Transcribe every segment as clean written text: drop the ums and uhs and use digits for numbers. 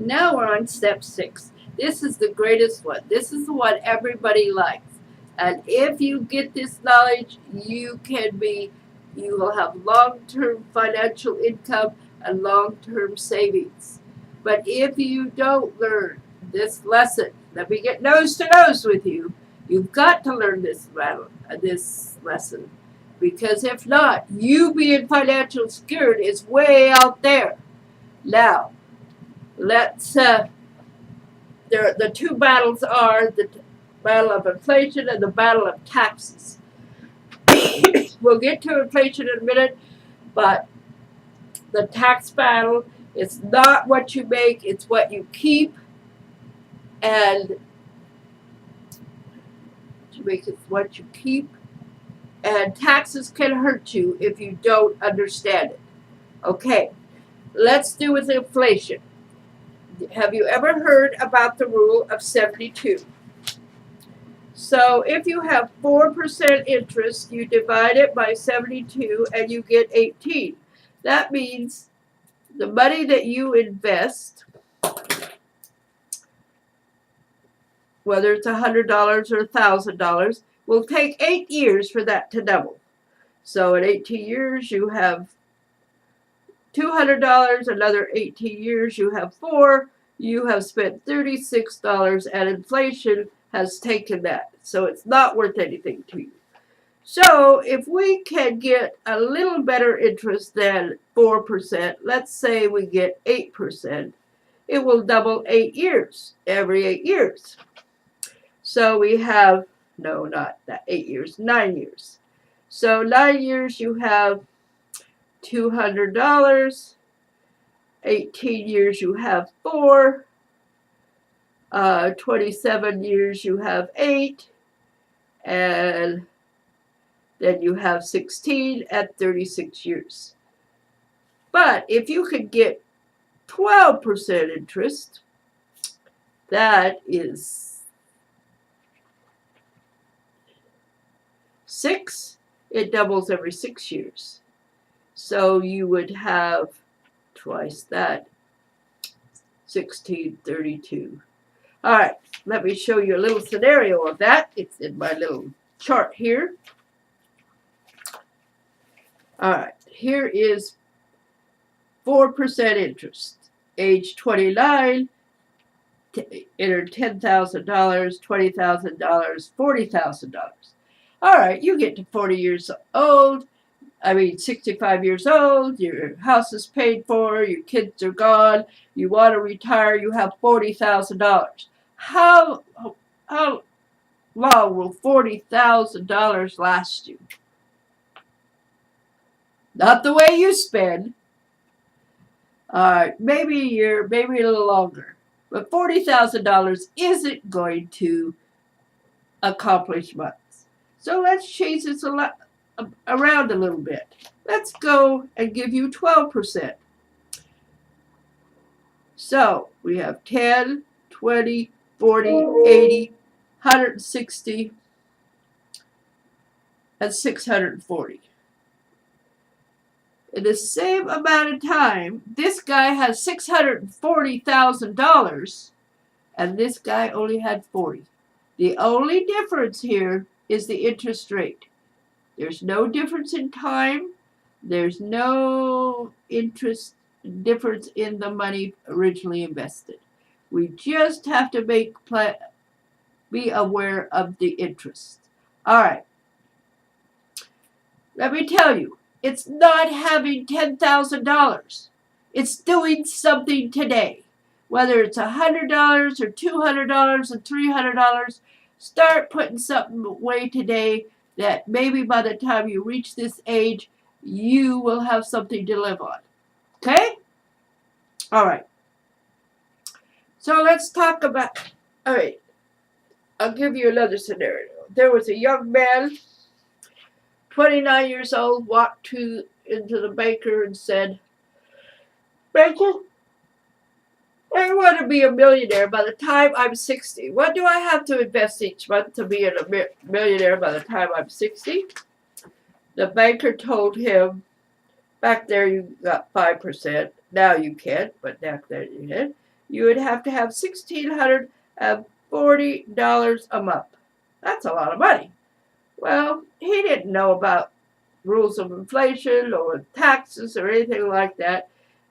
Now we're on step 6. This is the greatest one. This is the one everybody likes. And if you get this knowledge, you will have long-term financial income and long-term savings. But if you don't learn this lesson, let me get nose to nose with you. You've got to learn this lesson. Because if not, you being financially scared is way out there. Now, let's the two battles are the battle of inflation and the battle of taxes. We'll get to inflation in a minute, but the tax battle is not what you make, it's what you keep, and it's what you keep, and taxes can hurt you if you don't understand it. Okay, let's do with inflation. Have you ever heard about the rule of 72? So if you have 4% interest, you divide it by 72 and you get 18. That means the money that you invest, whether it's $100 or $1,000, will take 8 years for that to double. So in 18 years, you have $200. Another 18 years, you have 4. You have spent $36, and inflation has taken that. So it's not worth anything to you. So if we can get a little better interest than 4%, let's say we get 8%, it will double 8 years, every 8 years. So we have, no, not that 8 years, 9 years. So 9 years you have $200. 18 years you have 4. 27 years you have 8. And then you have 16 at 36 years. But if you could get 12% interest, that is 6. It doubles every 6 years. So you would have twice that, 16, 32. All right, let me show you a little scenario of that. It's in my little chart here. All right, here is 4% interest. Age 29, enter $10,000, $20,000, $40,000. All right, you get to 40 years old. 65 years old, your house is paid for, your kids are gone, you want to retire, you have $40,000. How long will $40,000 last you? Not the way you spend. Maybe a year, maybe a little longer. But $40,000 isn't going to accomplish much. So let's change this around a little bit. Let's go and give you 12%. So we have 10, 20, 40, 80, 160, and 640. In the same amount of time, this guy has $640,000 and this guy only had 40. The only difference here is the interest rate. There's no difference in time. There's no interest difference in the money originally invested. We just have to be aware of the interest. All right. Let me tell you, it's not having $10,000. It's doing something today. Whether it's $100 or $200 or $300, start putting something away today that maybe by the time you reach this age, you will have something to live on. Okay? All right. So let's talk about, all right, I'll give you another scenario. There was a young man, 29 years old, walked into the banker and said, "Banker, I want to be a millionaire by the time I'm 60. What do I have to invest each month to be a millionaire by the time I'm 60? The banker told him, back there you got 5%. Now you can't, but back then you did. you would have to have $1,640 a month. That's a lot of money. Well, he didn't know about rules of inflation or taxes or anything like that,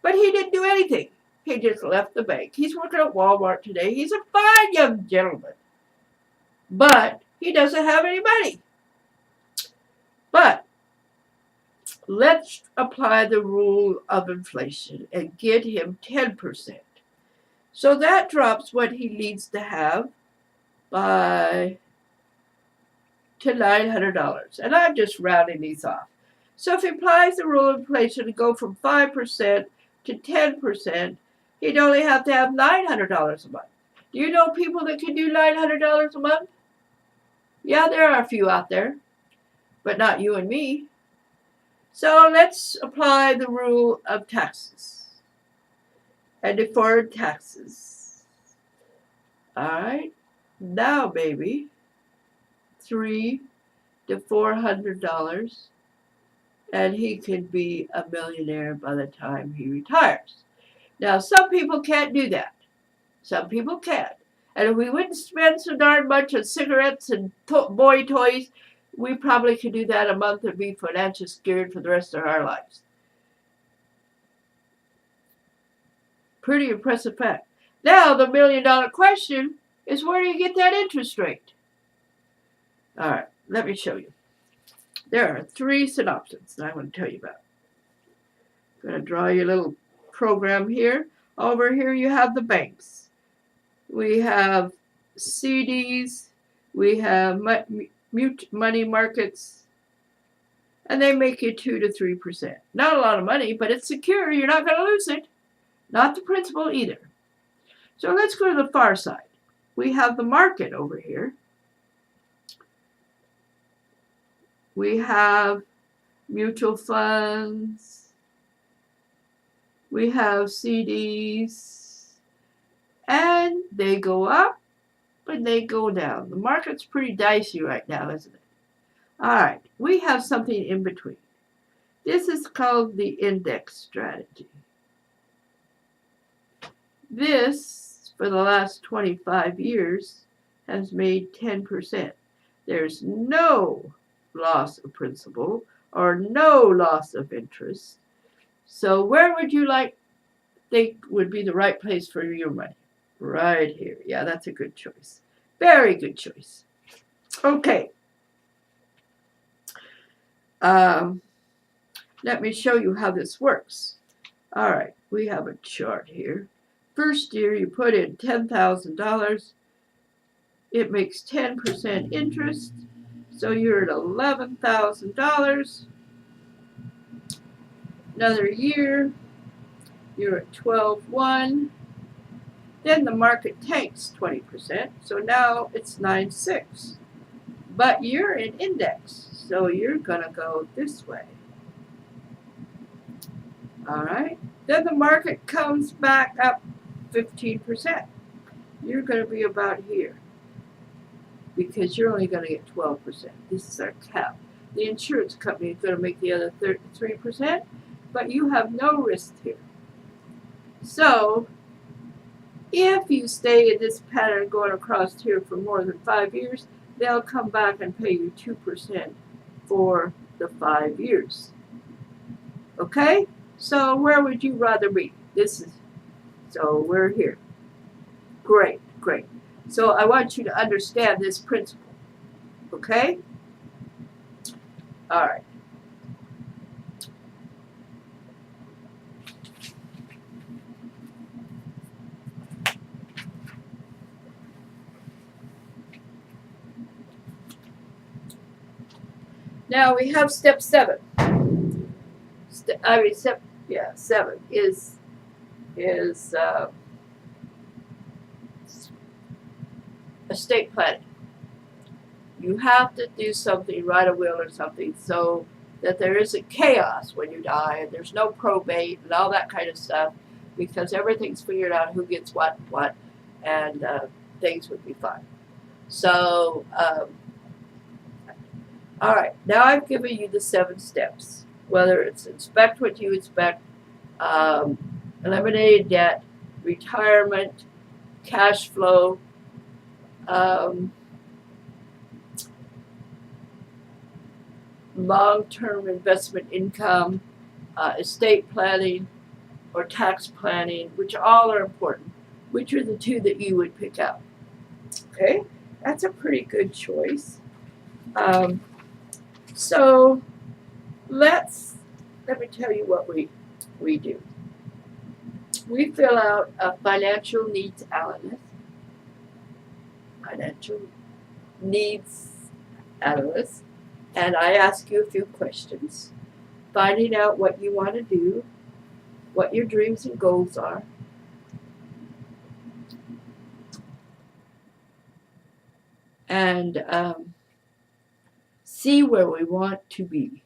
but he didn't do anything. He just left the bank. He's working at Walmart today. He's a fine young gentleman, but he doesn't have any money. But let's apply the rule of inflation and get him 10%. So that drops what he needs to have by to $900. And I'm just rounding these off. So if he applies the rule of inflation to go from 5% to 10%, he'd only have to have $900 a month. Do you know people that can do $900 a month? Yeah, there are a few out there, but not you and me. So let's apply the rule of taxes and deferred taxes. All right, now baby, $300 to $400, and he can be a millionaire by the time he retires. Now, some people can't do that. Some people can't. And if we wouldn't spend so darn much on cigarettes and boy toys, we probably could do that a month and be financially scared for the rest of our lives. Pretty impressive fact. Now, the $1,000,000 question is, where do you get that interest rate? All right, let me show you. There are 3 synopses that I want to tell you about. I'm going to draw you a little program here. Over here you have the banks. We have CDs. We have money markets. And they make you 2 to 3%. Not a lot of money, but it's secure. You're not going to lose it. Not the principal either. So let's go to the far side. We have the market over here. We have mutual funds. We have CDs. And they go up and they go down. The market's pretty dicey right now, isn't it? All right, we have something in between. This is called the index strategy. This, for the last 25 years, has made 10%. There's no loss of principal or no loss of interest. So where would you think would be the right place for your money? Right here. Yeah, that's a good choice. Very good choice. Okay. Let me show you how this works. All right, we have a chart here. First year, you put in $10,000. It makes 10% interest. So you're at $11,000. Another year, you're at 12,100. Then the market tanks 20%. So now it's 9,600. But you're in index. So you're going to go this way. All right. Then the market comes back up 15%. You're going to be about here because you're only going to get 12%. This is our cap. The insurance company is going to make the other 3%, but you have no risk here. So if you stay in this pattern going across here for more than 5 years, they'll come back and pay you 2% for the 5 years. Okay? So where would you rather be? So we're here. Great, great. So I want you to understand this principle. Okay? All right. Now we have step 7. 7 is estate planning. You have to do something, write a will or something, so that there isn't chaos when you die, and there's no probate and all that kind of stuff, because everything's figured out who gets what, and things would be fine. So, all right, now I've given you the 7 steps, whether it's inspect what you expect, eliminate debt, retirement, cash flow, long-term investment income, estate planning, or tax planning, which all are important. Which are the two that you would pick out? Okay, that's a pretty good choice. So let me tell you what we do. We fill out a financial needs analyst, and I ask you a few questions, finding out what you want to do, what your dreams and goals are, and see where we want to be.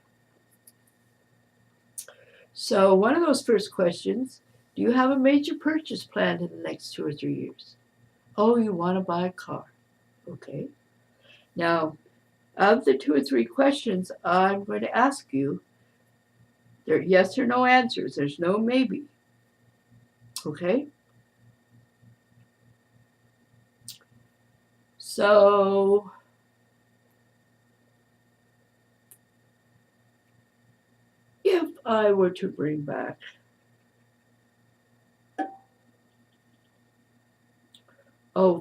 So one of those first questions, do you have a major purchase planned in the next 2 or 3 years? Oh, you want to buy a car. Okay. Now, of the 2 or 3 questions I'm going to ask you, they're yes or no answers. There's no maybe. Okay? So, if I were to bring back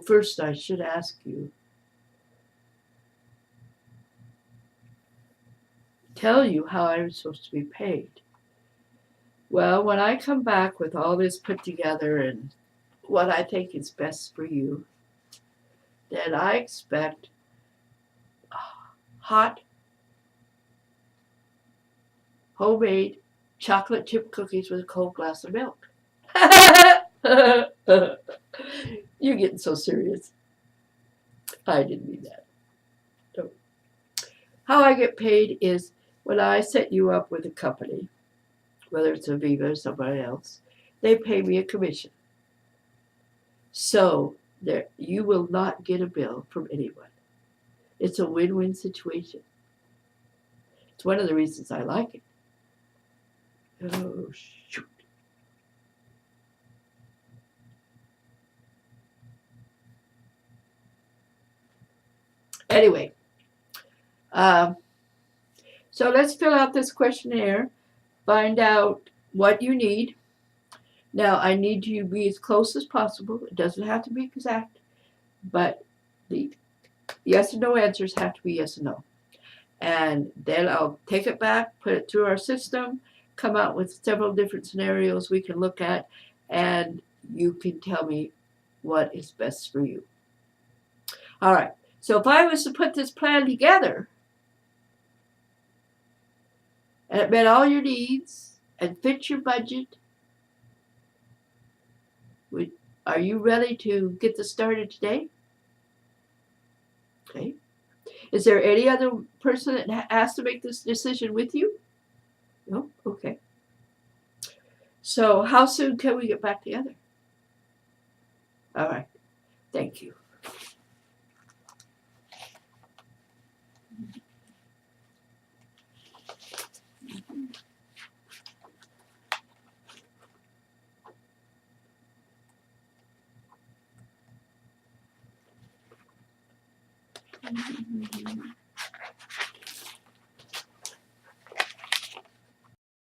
first I should ask you, tell you how I'm supposed to be paid. Well, when I come back with all this put together and what I think is best for you, then I expect hot, homemade chocolate chip cookies with a cold glass of milk. You're getting so serious. I didn't mean that. No. How I get paid is when I set you up with a company, whether it's Aviva or somebody else, they pay me a commission. So you will not get a bill from anyone. It's a win-win situation. It's one of the reasons I like it. Oh, shoot. Anyway, so let's fill out this questionnaire, find out what you need. Now, I need you to be as close as possible. It doesn't have to be exact, but the yes and no answers have to be yes and no. And then I'll take it back, put it through our system, come out with several different scenarios we can look at, and you can tell me what is best for you. All right. So if I was to put this plan together, and it met all your needs and fit your budget, are you ready to get this started today? Okay. Is there any other person that has to make this decision with you? No? Okay. So how soon can we get back together? All right. Thank you.